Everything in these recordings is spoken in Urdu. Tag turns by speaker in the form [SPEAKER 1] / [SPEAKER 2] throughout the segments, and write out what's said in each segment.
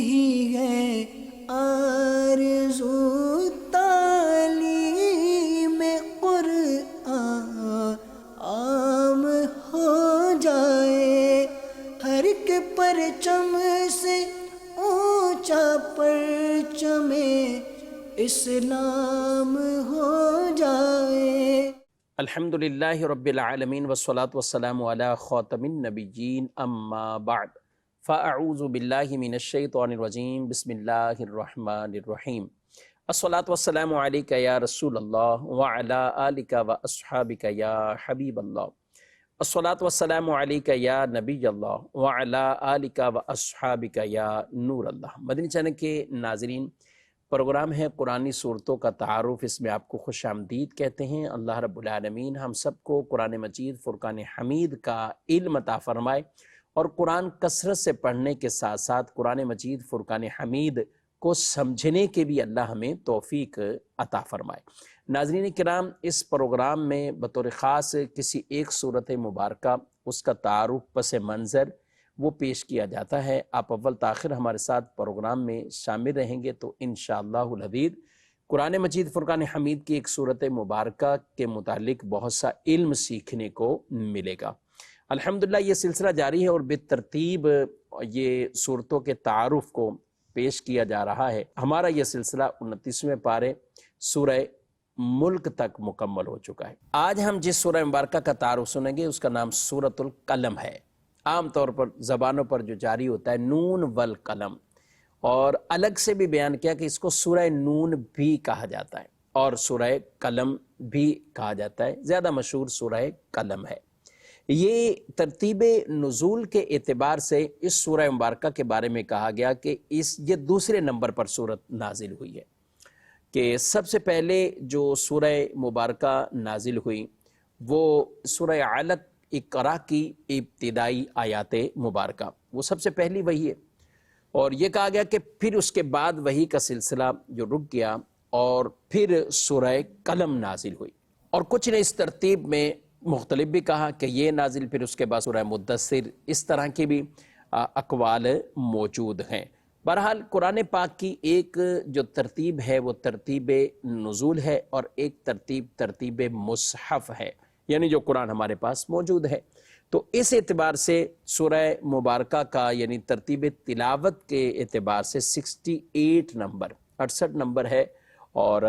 [SPEAKER 1] ہی ہے آرزو تعلیم قرآن عام ہو جائے، ہر ایک پرچم سے اونچا پرچم اسلام ہو جائے۔
[SPEAKER 2] الحمدللہ رب العالمین والصلاة والسلام علی خاتم النبیین اما بعد فاعوذ باللہ من الشیطان الرجیم بسم اللہ الرحمن الرحیم الصلاة والسلام علیک یا رسول اللہ وعلی آلک واصحابک یا حبیب اللہ، الصلاة والسلام علیک یا نبی اللہ وعلی آلک واصحابک یا نور اللہ۔ مدنی چینل کے ناظرین، پروگرام ہے قرآنی صورتوں کا تعارف، اس میں آپ کو خوش آمدید کہتے ہیں۔ اللہ رب العالمین ہم سب کو قرآن مجید فرقان حمید کا علم عطا فرمائے، اور قرآن کثرت سے پڑھنے کے ساتھ ساتھ قرآن مجید فرقان حمید کو سمجھنے کے بھی اللہ ہمیں توفیق عطا فرمائے۔ ناظرین کرام، اس پروگرام میں بطور خاص کسی ایک صورت مبارکہ، اس کا تعارف پس منظر وہ پیش کیا جاتا ہے۔ آپ اول تاخر ہمارے ساتھ پروگرام میں شامل رہیں گے تو انشاءاللہ العزیز قرآن مجید فرقان حمید کی ایک صورت مبارکہ کے متعلق بہت سا علم سیکھنے کو ملے گا۔ الحمدللہ یہ سلسلہ جاری ہے اور بالترتیب یہ صورتوں کے تعارف کو پیش کیا جا رہا ہے۔ ہمارا یہ سلسلہ 29ویں پارے سورہ ملک تک مکمل ہو چکا ہے۔ آج ہم جس سورہ مبارکہ کا تعارف سنیں گے اس کا نام سورۃ القلم ہے۔ عام طور پر زبانوں پر جو جاری ہوتا ہے نون والقلم، اور الگ سے بھی بیان کیا کہ اس کو سورہ نون بھی کہا جاتا ہے اور سورہ قلم بھی کہا جاتا ہے، زیادہ مشہور سورہ قلم ہے۔ یہ ترتیب نزول کے اعتبار سے اس سورہ مبارکہ کے بارے میں کہا گیا کہ یہ دوسرے نمبر پر سورت نازل ہوئی ہے، کہ سب سے پہلے جو سورہ مبارکہ نازل ہوئی وہ سورہ علق اقرا کی ابتدائی آیات مبارکہ، وہ سب سے پہلی وہی ہے، اور یہ کہا گیا کہ پھر اس کے بعد وحی کا سلسلہ جو رک گیا اور پھر سورہ قلم نازل ہوئی، اور کچھ نے اس ترتیب میں مختلف بھی کہا کہ یہ نازل پھر اس کے بعد سورہ مدثر، اس طرح کی بھی اقوال موجود ہیں۔ بہرحال قرآن پاک کی ایک جو ترتیب ہے وہ ترتیب نزول ہے، اور ایک ترتیب مصحف ہے، یعنی جو قرآن ہمارے پاس موجود ہے۔ تو اس اعتبار سے سورہ مبارکہ کا یعنی ترتیب تلاوت کے اعتبار سے 68 نمبر ہے، اور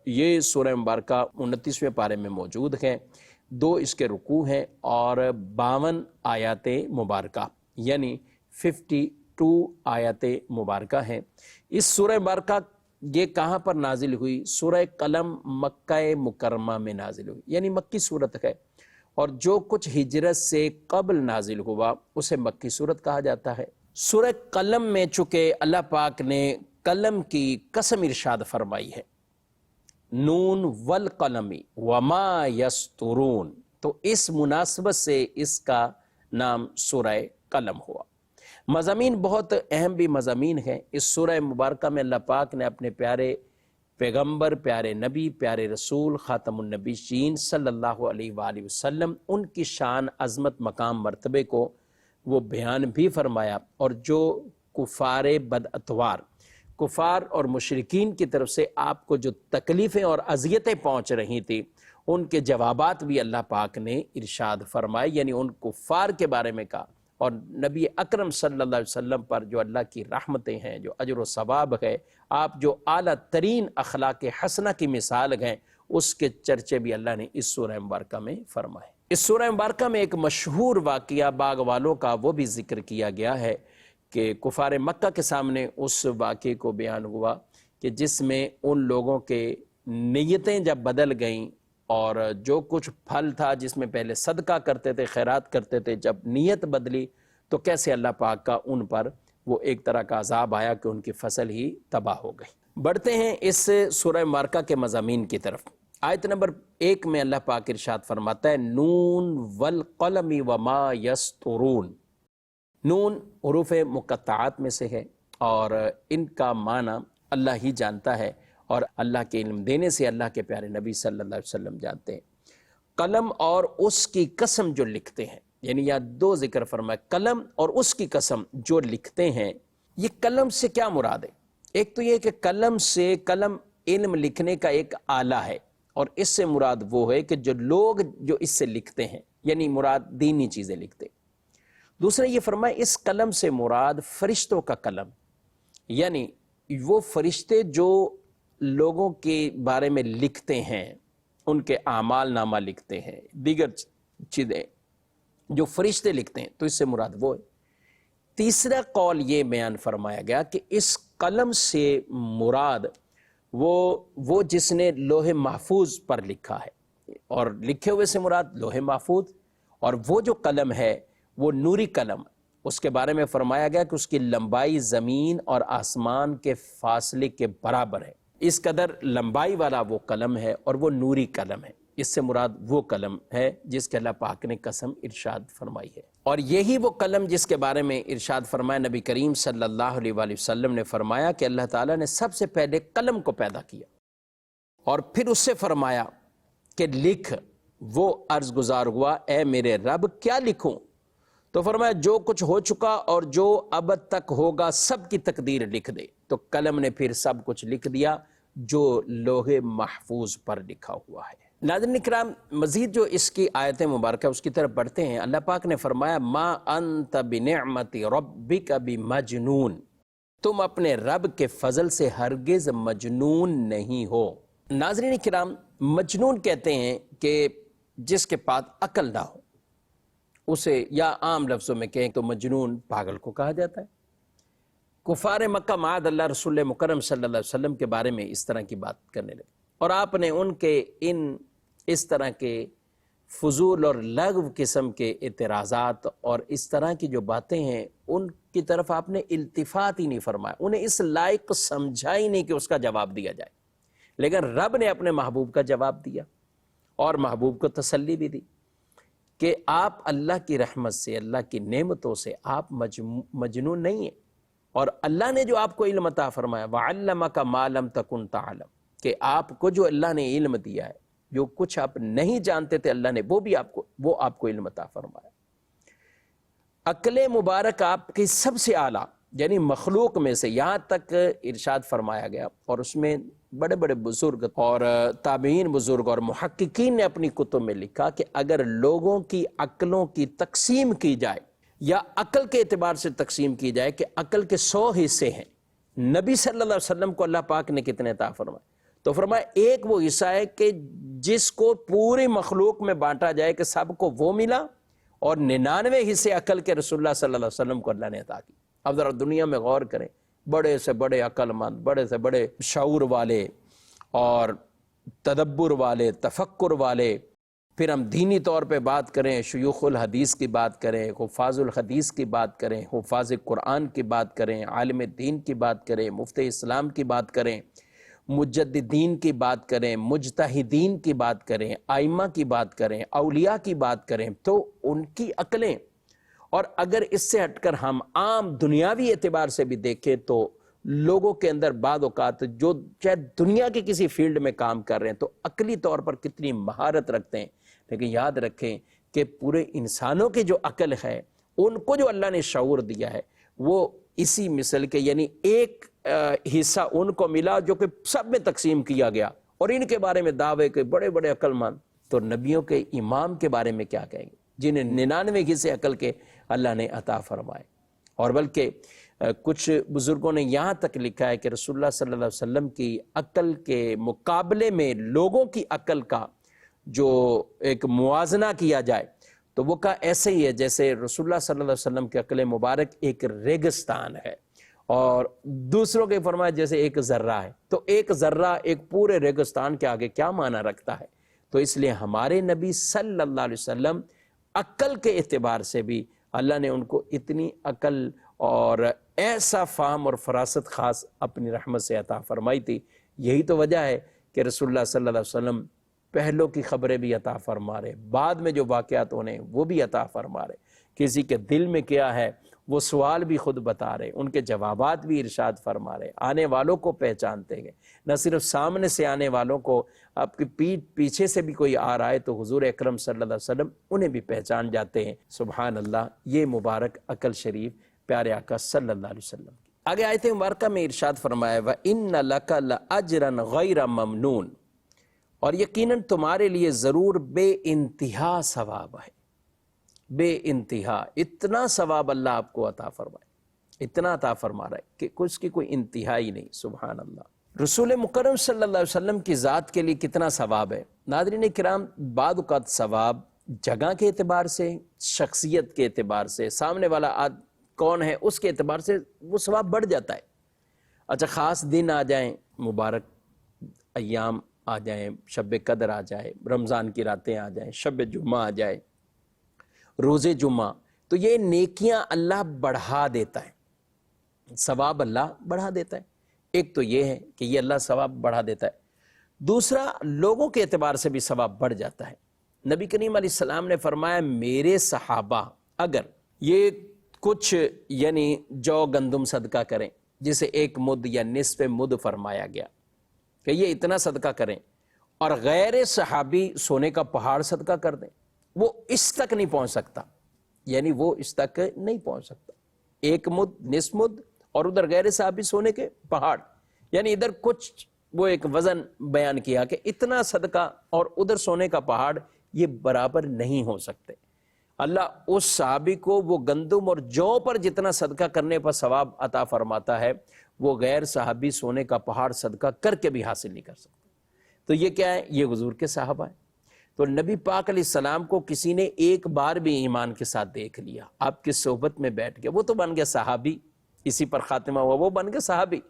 [SPEAKER 2] یہ سورہ مبارکہ 29ویں پارے میں موجود ہے۔ 2 اس کے رکوع ہیں اور 52 آیات مبارکہ یعنی 52 آیات مبارکہ ہیں۔ اس سورہ مبارکہ یہ کہاں پر نازل ہوئی؟ سورہ قلم مکہ مکرمہ میں نازل ہوئی، یعنی مکی صورت ہے، اور جو کچھ ہجرت سے قبل نازل ہوا اسے مکی صورت کہا جاتا ہے۔ سورہ قلم میں چونکہ اللہ پاک نے قلم کی قسم ارشاد فرمائی ہے، نون والقلم وما یسطرون، تو اس مناسبت سے اس کا نام سورہ قلم ہوا۔ مضامین بہت اہم بھی مضامین ہیں۔ اس سورہ مبارکہ میں اللہ پاک نے اپنے پیارے پیغمبر، پیارے نبی، پیارے رسول خاتم النبیین صلی اللہ علیہ وآلہ وسلم، ان کی شان، عظمت، مقام، مرتبے کو وہ بیان بھی فرمایا، اور جو کفار بداتوار، کفار اور مشرکین کی طرف سے آپ کو جو تکلیفیں اور اذیتیں پہنچ رہی تھیں ان کے جوابات بھی اللہ پاک نے ارشاد فرمائے، یعنی ان کفار کے بارے میں کہا، اور نبی اکرم صلی اللہ علیہ وسلم پر جو اللہ کی رحمتیں ہیں، جو اجر و ثواب ہے، آپ جو اعلیٰ ترین اخلاق حسنہ کی مثال ہیں، اس کے چرچے بھی اللہ نے اس سورہ مبارکہ میں فرمائے۔ اس سورہ مبارکہ میں ایک مشہور واقعہ باغ والوں کا وہ بھی ذکر کیا گیا ہے کہ کفار مکہ کے سامنے اس واقعے کو بیان ہوا کہ جس میں ان لوگوں کے نیتیں جب بدل گئیں، اور جو کچھ پھل تھا جس میں پہلے صدقہ کرتے تھے، خیرات کرتے تھے، جب نیت بدلی تو کیسے اللہ پاک کا ان پر وہ ایک طرح کا عذاب آیا کہ ان کی فصل ہی تباہ ہو گئی۔ بڑھتے ہیں اس سورہ مبارکہ کے مضامین کی طرف۔ آیت نمبر 1 میں اللہ پاک ارشاد فرماتا ہے نون والقلم وما یسطرون۔ نون حروف مقطعات میں سے ہے، اور ان کا معنی اللہ ہی جانتا ہے، اور اللہ کے علم دینے سے اللہ کے پیارے نبی صلی اللہ علیہ وسلم جانتے ہیں۔ قلم اور اس کی قسم جو لکھتے ہیں، یعنی یہاں 2 ذکر فرمائے، قلم اور اس کی قسم جو لکھتے ہیں، یہ قلم سے کیا مراد ہے؟ ایک تو یہ کہ قلم علم لکھنے کا ایک آلہ ہے، اور اس سے مراد وہ ہے کہ جو لوگ جو اس سے لکھتے ہیں، یعنی مراد دینی چیزیں لکھتے۔ دوسرا یہ فرمایا اس قلم سے مراد فرشتوں کا قلم، یعنی وہ فرشتے جو لوگوں کے بارے میں لکھتے ہیں، ان کے اعمال نامہ لکھتے ہیں، دیگر چیزیں جو فرشتے لکھتے ہیں، تو اس سے مراد وہ ہے۔ تیسرا قول یہ بیان فرمایا گیا کہ اس قلم سے مراد وہ جس نے لوح محفوظ پر لکھا ہے، اور لکھے ہوئے سے مراد لوح محفوظ، اور وہ جو قلم ہے وہ نوری قلم، اس کے بارے میں فرمایا گیا کہ اس کی لمبائی زمین اور آسمان کے فاصلے کے برابر ہے، اس قدر لمبائی والا وہ قلم ہے، اور وہ نوری قلم ہے۔ اس سے مراد وہ قلم ہے جس کے اللہ پاک نے قسم ارشاد فرمائی ہے، اور یہی وہ قلم جس کے بارے میں ارشاد فرمایا نبی کریم صلی اللہ علیہ وآلہ وسلم نے فرمایا کہ اللہ تعالیٰ نے سب سے پہلے قلم کو پیدا کیا، اور پھر اس سے فرمایا کہ لکھ۔ وہ عرض گزار ہوا اے میرے رب کیا لکھوں؟ تو فرمایا جو کچھ ہو چکا اور جو اب تک ہوگا سب کی تقدیر لکھ دے۔ تو قلم نے پھر سب کچھ لکھ دیا جو لوح محفوظ پر لکھا ہوا ہے۔ ناظرین کرام، مزید جو اس کی آیت مبارکہ اس کی طرف بڑھتے ہیں، اللہ پاک نے فرمایا ما انت بنعمت ربک بمجنون، تم اپنے رب کے فضل سے ہرگز مجنون نہیں ہو۔ ناظرین کرام، مجنون کہتے ہیں کہ جس کے پاس عقل نہ ہو، اسے یا عام لفظوں میں کہیں تو مجنون پاگل کو کہا جاتا ہے۔ کفار مکہ معاذ اللہ رسول مکرم صلی اللہ علیہ وسلم کے بارے میں اس طرح کی بات کرنے لگے، اور آپ نے ان کے اس طرح کے فضول اور لغو قسم کے اعتراضات اور اس طرح کی جو باتیں ہیں ان کی طرف آپ نے التفات ہی نہیں فرمایا، انہیں اس لائق سمجھا ہی نہیں کہ اس کا جواب دیا جائے۔ لیکن رب نے اپنے محبوب کا جواب دیا، اور محبوب کو تسلی بھی دی کہ آپ اللہ کی رحمت سے، اللہ کی نعمتوں سے آپ مجنون نہیں ہیں، اور اللہ نے جو آپ کو علم عطا فرمایا وَعَلَّمَكَ مَا لَمْ تَكُنْ تَعْلَمْ، کہ آپ کو جو اللہ نے علم دیا ہے، جو کچھ آپ نہیں جانتے تھے اللہ نے وہ آپ کو علم عطا فرمایا۔ عقل مبارک آپ کی سب سے اعلیٰ، یعنی مخلوق میں سے، یہاں تک ارشاد فرمایا گیا، اور اس میں بڑے بڑے بزرگ اور تابعین بزرگ اور محققین نے اپنی کتب میں لکھا کہ اگر لوگوں کی عقلوں کی تقسیم کی جائے، یا عقل کے اعتبار سے تقسیم کی جائے کہ عقل کے 100 حصے ہیں، نبی صلی اللہ علیہ وسلم کو اللہ پاک نے کتنے عطا فرمائے؟ تو فرمایا ایک وہ حصہ ہے کہ جس کو پوری مخلوق میں بانٹا جائے کہ سب کو وہ ملا، اور 99 حصے عقل کے رسول اللہ صلی اللہ علیہ وسلم کو اللہ نے عطا کی۔ اب ذرا دنیا میں غور کریں، بڑے سے بڑے عقل مند، بڑے سے بڑے شعور والے اور تدبر والے، تفکر والے، پھر ہم دینی طور پہ بات کریں، شیوخ الحدیث کی بات کریں، حفاظ الحدیث کی بات کریں، حفاظ قرآن کی بات کریں، عالم دین کی بات کریں، مفتی اسلام کی بات کریں، مجددین کی بات کریں، مجتہدین کی بات کریں، ائمہ کی بات کریں، اولیاء کی بات کریں، تو ان کی عقلیں، اور اگر اس سے ہٹ کر ہم عام دنیاوی اعتبار سے بھی دیکھیں تو لوگوں کے اندر بعض اوقات جو چاہے دنیا کے کسی فیلڈ میں کام کر رہے ہیں تو عقلی طور پر کتنی مہارت رکھتے ہیں، لیکن یاد رکھیں کہ پورے انسانوں کی جو عقل ہے، ان کو جو اللہ نے شعور دیا ہے، وہ اسی مثل کے، یعنی ایک حصہ ان کو ملا جو کہ سب میں تقسیم کیا گیا، اور ان کے بارے میں دعوے کہ بڑے بڑے عقل مند، تو نبیوں کے امام کے بارے میں کیا کہیں گے جنہیں 99 حصے عقل کے اللہ نے عطا فرمائے۔ اور بلکہ کچھ بزرگوں نے یہاں تک لکھا ہے کہ رسول اللہ صلی اللہ علیہ وسلم کی عقل کے مقابلے میں لوگوں کی عقل کا جو ایک موازنہ کیا جائے تو وہ کا ایسے ہی ہے جیسے رسول اللہ صلی اللہ علیہ وسلم کی عقل مبارک ایک ریگستان ہے، اور دوسروں کے فرمایا جیسے ایک ذرہ ہے، تو ایک ذرہ ایک پورے ریگستان کے آگے کیا معنی رکھتا ہے۔ تو اس لیے ہمارے نبی صلی اللہ علیہ وسلم عقل کے اعتبار سے بھی اللہ نے ان کو اتنی عقل اور ایسا فہم اور فراست خاص اپنی رحمت سے عطا فرمائی تھی۔ یہی تو وجہ ہے کہ رسول اللہ صلی اللہ علیہ وسلم پہلوں کی خبریں بھی عطا فرما رہے، بعد میں جو واقعات ہونے وہ بھی عطا فرما رہے، کسی کے دل میں کیا ہے وہ سوال بھی خود بتا رہے، ان کے جوابات بھی ارشاد فرما رہے، آنے والوں کو پہچانتے گئے، نہ صرف سامنے سے آنے والوں کو، آپ کی پیٹھ پیچھے سے بھی کوئی آ رہا ہے تو حضور اکرم صلی اللہ علیہ وسلم انہیں بھی پہچان جاتے ہیں۔ سبحان اللہ، یہ مبارک عقل شریف پیارے آقا صلی اللہ علیہ وسلم کی۔ آگے آیت مبارکہ میں ارشاد فرمایا وَإِنَّ لَكَ لَأَجْرًا غَيْرَ مَمْنُونَ، اور یقیناً تمہارے لیے ضرور بے انتہا ثواب ہے، بے انتہا، اتنا ثواب اللہ آپ کو عطا فرمائے، اتنا عطا فرما رہا ہے کہ اس کی کوئی انتہا ہی نہیں، سبحان اللہ۔ رسول مکرم صلی اللہ علیہ وسلم کی ذات کے لیے کتنا ثواب ہے۔ ناظرین کرام، بعض اوقات ثواب جگہ کے اعتبار سے، شخصیت کے اعتبار سے، سامنے والا کون ہے اس کے اعتبار سے وہ ثواب بڑھ جاتا ہے۔ اچھا، خاص دن آ جائیں، مبارک ایام آ جائیں، شب قدر آ جائے، رمضان کی راتیں آ جائیں، شب جمعہ آ جائے، روزے جمعہ، تو یہ نیکیاں اللہ بڑھا دیتا ہے، ثواب اللہ بڑھا دیتا ہے۔ ایک تو یہ ہے کہ یہ اللہ ثواب بڑھا دیتا ہے، دوسرا لوگوں کے اعتبار سے بھی ثواب بڑھ جاتا ہے۔ نبی کریم علیہ السلام نے فرمایا میرے صحابہ اگر یہ کچھ یعنی جو گندم صدقہ کریں، جسے ایک مد یا نصف مد فرمایا گیا کہ یہ اتنا صدقہ کریں، اور غیر صحابی سونے کا پہاڑ صدقہ کر دیں، وہ اس تک نہیں پہنچ سکتا، یعنی وہ اس تک نہیں پہنچ سکتا، ایک مد، نصف مد، اور ادھر غیر صحابی سونے کے پہاڑ، یعنی ادھر کچھ وہ ایک وزن بیان کیا کہ اتنا صدقہ اور ادھر سونے کا پہاڑ، یہ برابر نہیں ہو سکتے۔ اللہ اس صحابی کو وہ گندم اور جو پر جتنا صدقہ کرنے پر ثواب عطا فرماتا ہے، وہ غیر صحابی سونے کا پہاڑ صدقہ کر کے بھی حاصل نہیں کر سکتا۔ تو یہ کیا ہے؟ یہ حضور کے صحابہ ہیں۔ تو نبی پاک علیہ السلام کو کسی نے ایک بار بھی ایمان کے ساتھ دیکھ لیا، آپ کی صحبت میں بیٹھ گیا، وہ تو بن گیا صحابی، اسی پر خاتمہ ہوا، وہ بن گیا صحابی،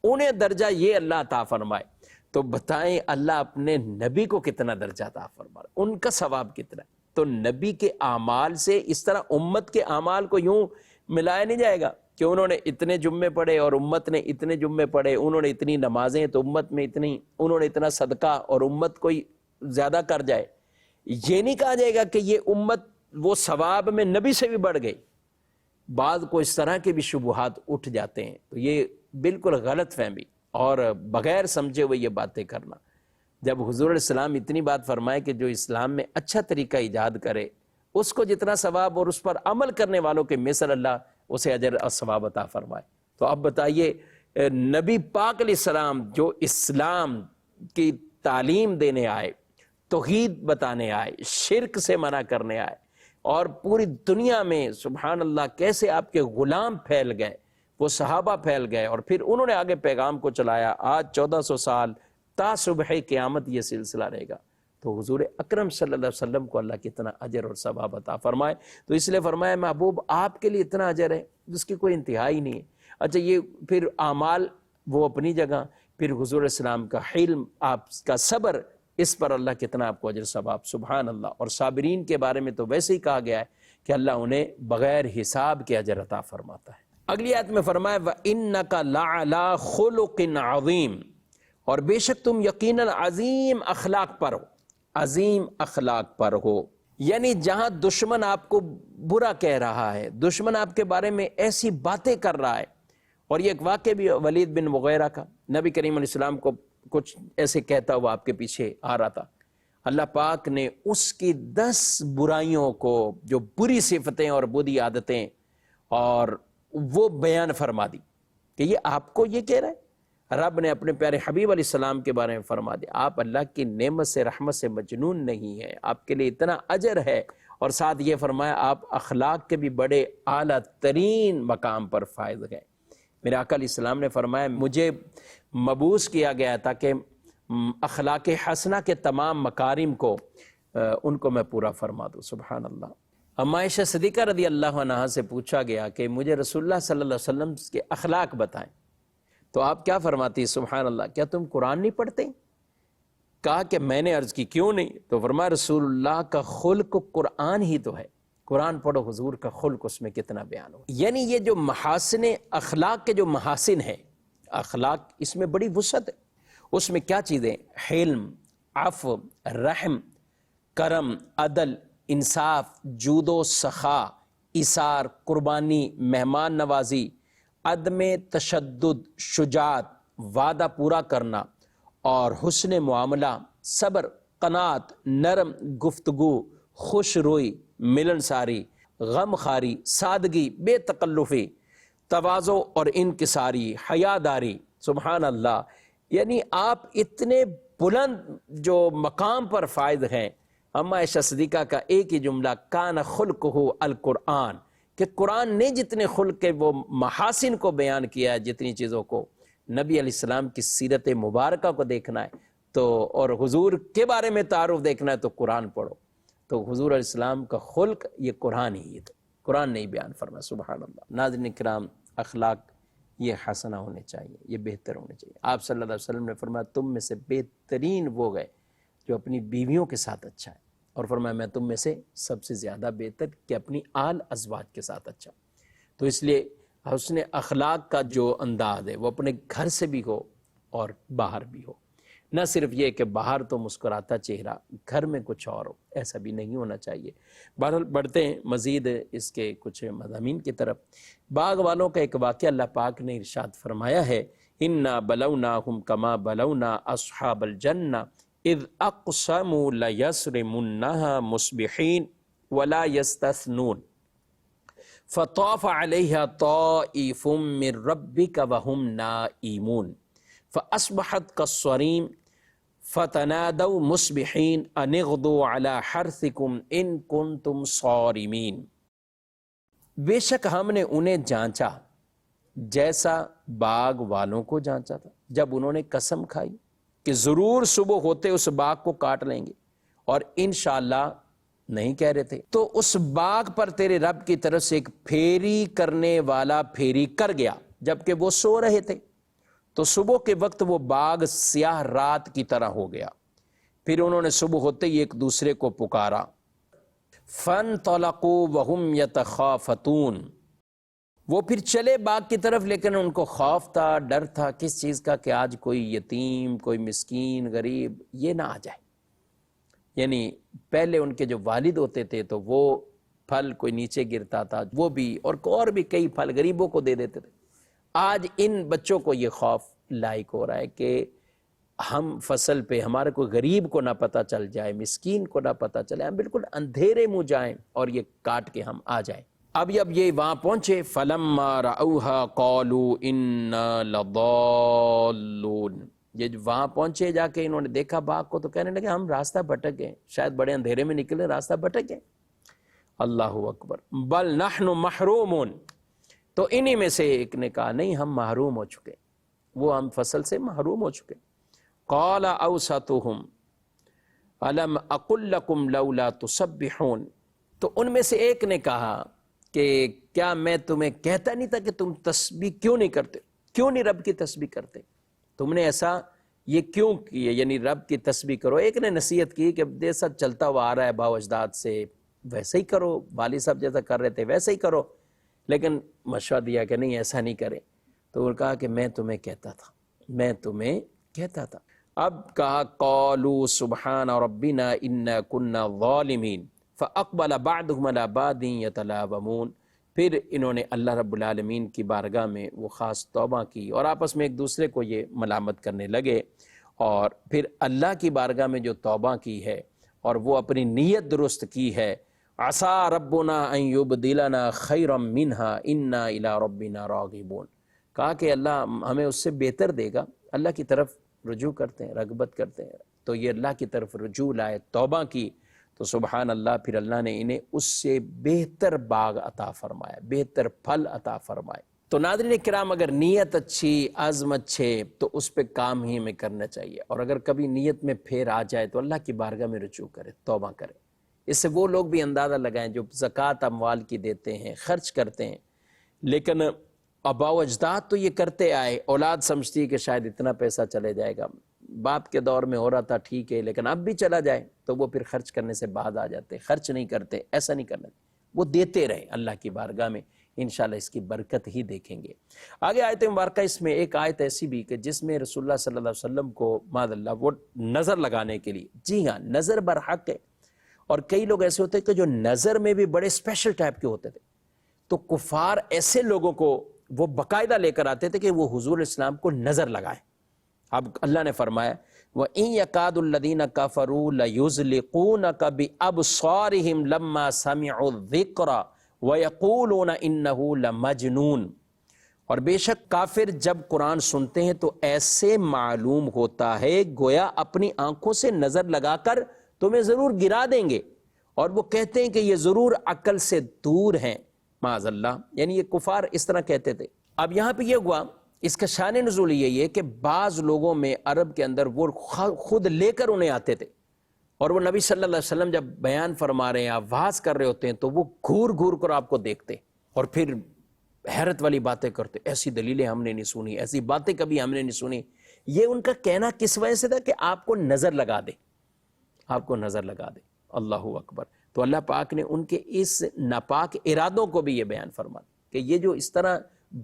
[SPEAKER 2] انہیں درجہ یہ اللہ عطا فرمائے۔ تو بتائیں اللہ اپنے نبی کو کتنا درجہ عطا فرمائے، ان کا ثواب کتنا ہے۔ تو نبی کے اعمال سے اس طرح امت کے اعمال کو یوں ملایا نہیں جائے گا کہ انہوں نے اتنے جمعے پڑھے اور امت نے اتنے جمعے پڑھے، انہوں نے اتنی نمازیں تو امت میں اتنی، انہوں نے اتنا صدقہ اور امت کوئی زیادہ کر جائے۔ یہ نہیں کہا جائے گا کہ یہ امت وہ ثواب میں نبی سے بھی بڑھ گئی۔ بعض کو اس طرح کے بھی شبہات اٹھ جاتے ہیں، تو یہ بالکل غلط فہمی اور بغیر سمجھے ہوئے یہ باتیں کرنا۔ جب حضور علیہ السلام اتنی بات فرمائے کہ جو اسلام میں اچھا طریقہ ایجاد کرے اس کو جتنا ثواب اور اس پر عمل کرنے والوں کے مثل اللہ اسے اجر اور ثواب عطا فرمائے، تو اب بتائیے نبی پاک علیہ السلام جو اسلام کی تعلیم دینے آئے، توحید بتانے آئے، شرک سے منع کرنے آئے، اور پوری دنیا میں سبحان اللہ کیسے آپ کے غلام پھیل گئے، وہ صحابہ پھیل گئے، اور پھر انہوں نے آگے پیغام کو چلایا۔ آج 1400 سال تا صبح قیامت یہ سلسلہ رہے گا۔ تو حضور اکرم صلی اللہ علیہ وسلم کو اللہ کتنا اجر اور ثواب عطا فرمائے۔ تو اس لیے فرمایا محبوب آپ کے لیے اتنا اجر ہے جس کی کوئی انتہا ہی نہیں ہے۔ اچھا، یہ پھر اعمال وہ اپنی جگہ، پھر حضور علیہ السلام کا حلم، آپ کا صبر، اس پر اللہ کتنا آپ کو اجر ثواب، سبحان اللہ۔ اور صابرین کے بارے میں تو ویسے ہی کہا گیا ہے کہ اللہ انہیں بغیر حساب کے اجر عطا فرماتا ہے۔ اگلی آیت میں فرمایا وَإِنَّكَ لَعَلَىٰ خُلُقٍ عَظِيمٍ، اور بے شک تم یقیناً عظیم اخلاق پر ہو، عظیم اخلاق پر ہو۔ یعنی جہاں دشمن آپ کو برا کہہ رہا ہے، دشمن آپ کے بارے میں ایسی باتیں کر رہا ہے، اور یہ ایک واقعہ بھی ولید بن مغیرہ کا، نبی کریم علیہ السلام کو کچھ ایسے کہتا ہوا آپ کے پیچھے آ رہا تھا، اللہ پاک نے اس کی 10 برائیوں کو، جو بری صفتیں اور بری عادتیں، اور وہ بیان فرما دی کہ یہ آپ کو یہ کہہ رہا ہے۔ رب نے اپنے پیارے حبیب علیہ السلام کے بارے میں فرما دیا آپ اللہ کی نعمت سے، رحمت سے مجنون نہیں ہے، آپ کے لیے اتنا اجر ہے، اور ساتھ یہ فرمایا آپ اخلاق کے بھی بڑے اعلیٰ ترین مقام پر فائز گئے۔ میرے آقا علیہ السلام نے فرمایا مجھے مبعوث کیا گیا تھا کہ اخلاق حسنہ کے تمام مکارم کو ان کو میں پورا فرما دوں، سبحان اللہ۔ اما عائشہ صدیقہ رضی اللہ عنہا سے پوچھا گیا کہ مجھے رسول اللہ صلی اللہ علیہ وسلم کے اخلاق بتائیں، تو آپ کیا فرماتی؟ سبحان اللہ، کیا تم قرآن نہیں پڑھتے؟ کہا کہ میں نے عرض کی کیوں نہیں؟ تو فرمایا رسول اللہ کا خلق قرآن ہی تو ہے، قرآن پڑھو، حضور کا خلق اس میں کتنا بیان ہو۔ یعنی یہ جو محاسن اخلاق کے جو محاسن ہیں، اخلاق اس میں بڑی وسعت ہے، اس میں کیا چیزیں؟ حلم، عفو، رحم، کرم، عدل، انصاف، جود و سخا، ایثار، قربانی، مہمان نوازی، عدم تشدد، شجاعت، وعدہ پورا کرنا اور حسن معاملہ، صبر، قناعت، نرم گفتگو، خوش روئی، ملنساری، غم خاری، سادگی، بے تکلفی، تواضع اور انکساری، حیاداری، سبحان اللہ، یعنی آپ اتنے بلند جو مقام پر فائز ہیں۔ اما عائشہ صدیقہ کا ایک ہی جملہ، کان خلقہ القرآن، کہ قرآن نے جتنے خلق کے وہ محاسن کو بیان کیا ہے، جتنی چیزوں کو، نبی علیہ السلام کی سیرت مبارکہ کو دیکھنا ہے تو، اور حضور کے بارے میں تعارف دیکھنا ہے تو قرآن پڑھو۔ تو حضور علیہ السلام کا خلق یہ قرآن ہی ہے، قرآن نے ہی بیان فرمایا، سبحان اللہ۔ ناظرین کرام، اخلاق یہ حسنہ ہونے چاہیے، یہ بہتر ہونے چاہیے۔ آپ صلی اللہ علیہ وسلم نے فرمایا تم میں سے بہترین وہ گئے جو اپنی بیویوں کے ساتھ اچھا ہے، اور فرمایا میں تم میں سے سب سے زیادہ بہتر کہ اپنی آل ازواج کے ساتھ اچھا۔ تو اس لیے حسن اخلاق کا جو انداز ہے وہ اپنے گھر سے بھی ہو اور باہر بھی ہو، نہ صرف یہ کہ باہر تو مسکراتا چہرہ، گھر میں کچھ اور ہو، ایسا بھی نہیں ہونا چاہیے۔ بہرحال بڑھتے ہیں مزید اس کے کچھ مضامین کی طرف۔ باغ والوں کا ایک واقعہ اللہ پاک نے ارشاد فرمایا ہے، اِنَّا بَلَوْنَاهُمْ كَمَا بَلَوْنَا أَصْحَابَ الْجَنَّةِ اِذْ أَقْسَمُوا لَيَصْرِمُنَّهَا مُصْبِحِينَ وَلَا يَسْتَثْنُونَ فَطَافَ عَلَيْهَا طَائِفٌ مِّن رَّبِّكَ وَهُمْ نَائِمُونَ فَأَصْبَحَتْ كَالصَّرِيمِ فَتَنَادَوْا مُصْبِحِينَ أَنِ اغْدُوا عَلَىٰ حَرْثِكُمْ إِن كُنتُمْ صَارِمِينَ۔ بے شک ہم نے انہیں جانچا جیسا باغ والوں کو جانچا تھا، جب انہوں نے قسم کھائی کہ ضرور صبح ہوتے اس باغ کو کاٹ لیں گے، اور انشاءاللہ نہیں کہہ رہے تھے، تو اس باغ پر تیرے رب کی طرف سے ایک پھیری کرنے والا پھیری کر گیا جبکہ وہ سو رہے تھے، تو صبح کے وقت وہ باغ سیاہ رات کی طرح ہو گیا۔ پھر انہوں نے صبح ہوتے ہی ایک دوسرے کو پکارا، فَانْطَلَقُوا وَهُمْ يَتَخَافَتُونَ، وہ پھر چلے باغ کی طرف، لیکن ان کو خوف تھا، ڈر تھا، کس چیز کا؟ کہ آج کوئی یتیم، کوئی مسکین، غریب یہ نہ آ جائے۔ یعنی پہلے ان کے جو والد ہوتے تھے تو وہ پھل کوئی نیچے گرتا تھا وہ بھی، اور بھی کئی پھل غریبوں کو دے دیتے تھے۔ آج ان بچوں کو یہ خوف لاحق ہو رہا ہے کہ ہم فصل پہ ہمارے کوئی غریب کو نہ پتہ چل جائے، مسکین کو نہ پتہ چلے، ہم بالکل اندھیرے منہ جائیں اور یہ کاٹ کے ہم آ جائیں۔ اب یہ وہاں پہنچے، فَلَمَّا رَأَوْهَا قَالُوا إِنَّا لَضَالُّونَ، یہ وہاں پہنچے جا کے انہوں نے دیکھا باغ کو تو کہنے لگے ہم راستہ بھٹک گئے، شاید بڑے اندھیرے میں نکلے، راستہ بھٹک گئے۔ اللہ اکبر، بل نحن محرومون، تو انہی میں سے ایک نے کہا نہیں ہم محروم ہو چکے، وہ ہم فصل سے محروم ہو چکے۔ قال اوسطهم الم اقل لكم لولا تسبحون، تو ان میں سے ایک نے کہا کہ کیا میں تمہیں کہتا نہیں تھا کہ تم تسبیح کیوں نہیں کرتے، کیوں نہیں رب کی تسبیح کرتے، تم نے ایسا یہ کیوں کیے، یعنی رب کی تسبیح کرو۔ ایک نے نصیحت کی کہ جیسا چلتا ہوا آ رہا ہے باو اجداد سے ویسے ہی کرو، والد صاحب جیسا کر رہے تھے ویسے ہی کرو، لیکن مشورہ دیا کہ نہیں ایسا نہیں کریں، تو انہوں نے کہا کہ میں تمہیں کہتا تھا، میں تمہیں کہتا تھا۔ اب کہا قالوا سبحان ربنا انا كنا ظالمین فاقبل بعضهم على بعض يتلاومون، پھر انہوں نے اللہ رب العالمین کی بارگاہ میں وہ خاص توبہ کی اور آپس میں ایک دوسرے کو یہ ملامت کرنے لگے، اور پھر اللہ کی بارگاہ میں جو توبہ کی ہے اور وہ اپنی نیت درست کی ہے، عسى ربنا ان يبدلنا خيرا منها انا الى ربنا راغبون، کہا کہ اللہ ہمیں اس سے بہتر دے گا، اللہ کی طرف رجوع کرتے ہیں، رغبت کرتے ہیں، تو یہ اللہ کی طرف رجوع لائے، توبہ کی، تو سبحان اللہ پھر اللہ نے انہیں اس سے بہتر باغ عطا فرمایا، بہتر پھل عطا فرمائے۔ تو ناظرین کرام، اگر نیت اچھی، عزم اچھے، تو اس پہ کام ہی ہمیں کرنا چاہیے، اور اگر کبھی نیت میں پھیر آ جائے تو اللہ کی بارگاہ میں رجوع کرے، توبہ کرے۔ اس سے وہ لوگ بھی اندازہ لگائیں جو زکوٰۃ اموال کی دیتے ہیں، خرچ کرتے ہیں، لیکن آباء و اجداد تو یہ کرتے آئے، اولاد سمجھتی ہے کہ شاید اتنا پیسہ چلے جائے گا، باپ کے دور میں ہو رہا تھا ٹھیک ہے لیکن اب بھی چلا جائے، تو وہ پھر خرچ کرنے سے بعد آ جاتے، خرچ نہیں کرتے، ایسا نہیں کرنا، وہ دیتے رہے اللہ کی بارگاہ میں، انشاءاللہ اس کی برکت ہی دیکھیں گے۔ آگے آیت مبارکہ، اس میں ایک آیت ایسی بھی کہ جس میں رسول اللہ صلی اللہ علیہ وسلم کو معاذ اللہ وہ نظر لگانے کے لیے، جی ہاں نظر برحق ہے، اور کئی لوگ ایسے ہوتے کہ جو نظر میں بھی بڑے اسپیشل ٹائپ کے ہوتے تھے، تو کفار ایسے لوگوں کو وہ باقاعدہ لے کر آتے تھے کہ وہ حضور اسلام کو نظر لگائیں۔ اب اللہ نے فرمایا وَإِن يَكَادُ الَّذِينَ كَفَرُوا لَيُزْلِقُونَكَ بِأَبْصَارِهِمْ لَمَّا سَمِعُوا الذِّكْرَ وَيَقُولُونَ إِنَّهُ لَمَجْنُونٌ، اور بے شک کافر جب قرآن سنتے ہیں تو ایسے معلوم ہوتا ہے گویا اپنی آنکھوں سے نظر لگا کر تمہیں ضرور گرا دیں گے، اور وہ کہتے ہیں کہ یہ ضرور عقل سے دور ہیں، معاذ اللہ، یعنی یہ کفار اس طرح کہتے تھے۔ اب یہاں پہ یہ ہوا، اس کا شان نزول یہی ہے کہ بعض لوگوں میں عرب کے اندر وہ خود لے کر انہیں آتے تھے، اور وہ نبی صلی اللہ علیہ وسلم جب بیان فرما رہے ہیں، آواز کر رہے ہوتے ہیں، تو وہ گھور گھور کر آپ کو دیکھتے اور پھر حیرت والی باتیں کرتے، ایسی دلیلیں ہم نے نہیں سنی، ایسی باتیں کبھی ہم نے نہیں سنی۔ یہ ان کا کہنا کس وجہ سے تھا کہ آپ کو نظر لگا دے، آپ کو نظر لگا دے۔ اللہ اکبر۔ تو اللہ پاک نے ان کے اس ناپاک ارادوں کو بھی یہ بیان فرما کہ یہ جو اس طرح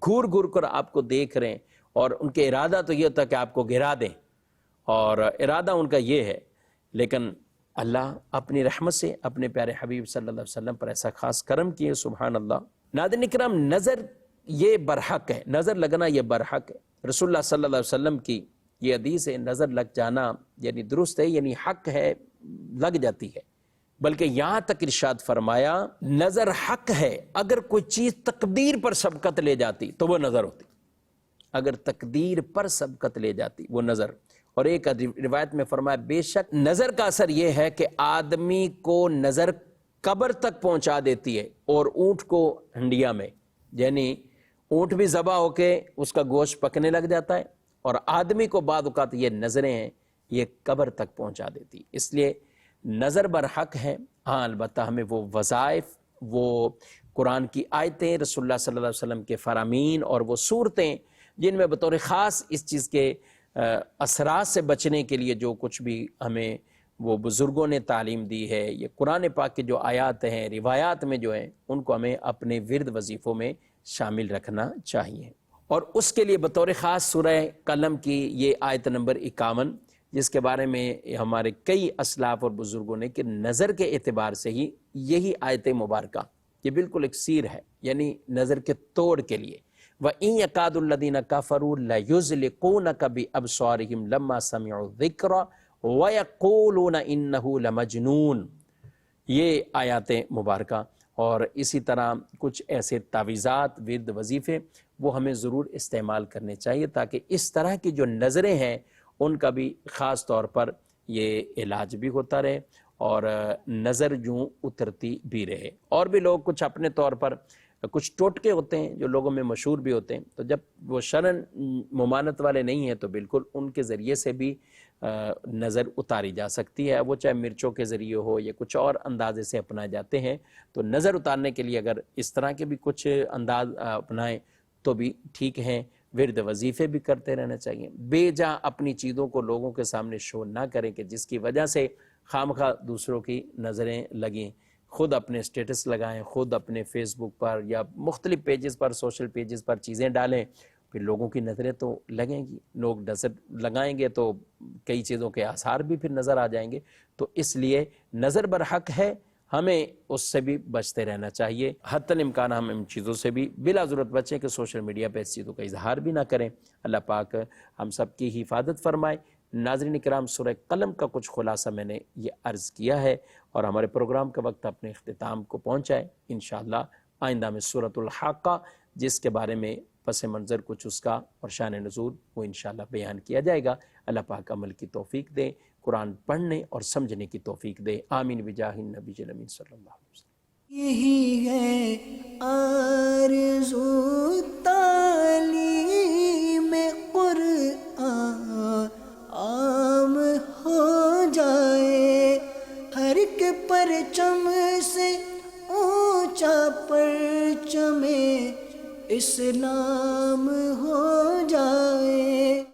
[SPEAKER 2] گھور گھور کر آپ کو دیکھ رہے ہیں، اور ان کے ارادہ تو یہ ہوتا ہے کہ آپ کو گرا دیں، اور ارادہ ان کا یہ ہے، لیکن اللہ اپنی رحمت سے اپنے پیارے حبیب صلی اللہ علیہ وسلم پر ایسا خاص کرم کیے، سبحان اللہ۔ ناظرین کرام، نظر یہ برحق ہے، نظر لگنا یہ برحق ہے۔ رسول اللہ صلی اللہ علیہ وسلم کی یہ حدیث ہے، نظر لگ جانا یعنی درست ہے، یعنی حق ہے، لگ جاتی ہے، بلکہ یہاں تک ارشاد فرمایا نظر حق ہے، اگر کوئی چیز تقدیر پر سبقت لے جاتی تو وہ نظر ہوتی، اگر تقدیر پر سبقت لے جاتی وہ نظر۔ اور ایک روایت میں فرمایا بے شک نظر کا اثر یہ ہے کہ آدمی کو نظر قبر تک پہنچا دیتی ہے، اور اونٹ کو ہنڈیا میں، یعنی اونٹ بھی ذبح ہو کے اس کا گوشت پکنے لگ جاتا ہے، اور آدمی کو بعض اوقات یہ نظریں ہیں یہ قبر تک پہنچا دیتی۔ اس لیے نظر برحق ہے، ہاں البتہ ہمیں وہ وظائف، وہ قرآن کی آیتیں، رسول اللہ صلی اللہ علیہ وسلم کے فرامین، اور وہ صورتیں جن میں بطور خاص اس چیز کے اثرات سے بچنے کے لیے جو کچھ بھی ہمیں وہ بزرگوں نے تعلیم دی ہے، یہ قرآن پاک کے جو آیات ہیں، روایات میں جو ہیں، ان کو ہمیں اپنے ورد وظیفوں میں شامل رکھنا چاہیے۔ اور اس کے لیے بطور خاص سورہ قلم کی یہ آیت نمبر 51، جس کے بارے میں ہمارے کئی اسلاف اور بزرگوں نے کہ نظر کے اعتبار سے ہی یہی آیت مبارکہ یہ بالکل ایک سیر ہے، یعنی نظر کے توڑ کے لیے۔ وَإِن يَكَادُ الَّذِينَ كَفَرُوا لَيُزْلِقُونَكَ بِأَبْصَارِهِمْ لَمَّا سَمِعُوا الذِّكْرَ وَيَقُولُونَ إِنَّهُ لَمَجْنُونٌ۔ یہ آیات مبارکہ اور اسی طرح کچھ ایسے تعویذات، ورد، وظیفے وہ ہمیں ضرور استعمال کرنے چاہیے، تاکہ اس طرح کی جو نظریں ہیں ان کا بھی خاص طور پر یہ علاج بھی ہوتا رہے، اور نظر یوں اترتی بھی رہے۔ اور بھی لوگ کچھ اپنے طور پر کچھ ٹوٹکے ہوتے ہیں جو لوگوں میں مشہور بھی ہوتے ہیں، تو جب وہ شرعاً ممانت والے نہیں ہیں تو بالکل ان کے ذریعے سے بھی نظر اتاری جا سکتی ہے، وہ چاہے مرچوں کے ذریعے ہو یا کچھ اور اندازے سے اپنائے جاتے ہیں۔ تو نظر اتارنے کے لیے اگر اس طرح کے بھی کچھ انداز اپنائیں تو بھی ٹھیک ہیں۔ ورد وظیفے بھی کرتے رہنا چاہیے، بے جا اپنی چیزوں کو لوگوں کے سامنے شو نہ کریں کہ جس کی وجہ سے خامخواہ دوسروں کی نظریں لگیں۔ خود اپنے سٹیٹس لگائیں، خود اپنے فیس بک پر یا مختلف پیجز پر، سوشل پیجز پر چیزیں ڈالیں، پھر لوگوں کی نظریں تو لگیں گی، لوگ نظر لگائیں گے تو کئی چیزوں کے آثار بھی پھر نظر آ جائیں گے۔ تو اس لیے نظر برحق ہے، ہمیں اس سے بھی بچتے رہنا چاہیے، حتی الامکان ہم ان چیزوں سے بھی بلا ضرورت بچیں کہ سوشل میڈیا پہ اس چیزوں کا اظہار بھی نہ کریں۔ اللہ پاک ہم سب کی حفاظت فرمائے۔ ناظرین کرام، سورہ قلم کا کچھ خلاصہ میں نے یہ عرض کیا ہے، اور ہمارے پروگرام کا وقت اپنے اختتام کو پہنچا ہے۔ انشاءاللہ آئندہ میں سورۃ الحاقہ، جس کے بارے میں پس منظر کچھ اس کا اور شان نزول وہ انشاءاللہ بیان کیا جائے گا۔ اللہ پاک عمل کی توفیق دے، قرآن پڑھنے اور سمجھنے کی توفیق دے، آمین بجاہ النبی الامین صلی اللہ علیہ وسلم۔
[SPEAKER 1] یہی ہے آرزو تعلیم قرآن عام ہو جائے، ہر ایک پرچم سے اونچا پرچم اسلام ہو جائے۔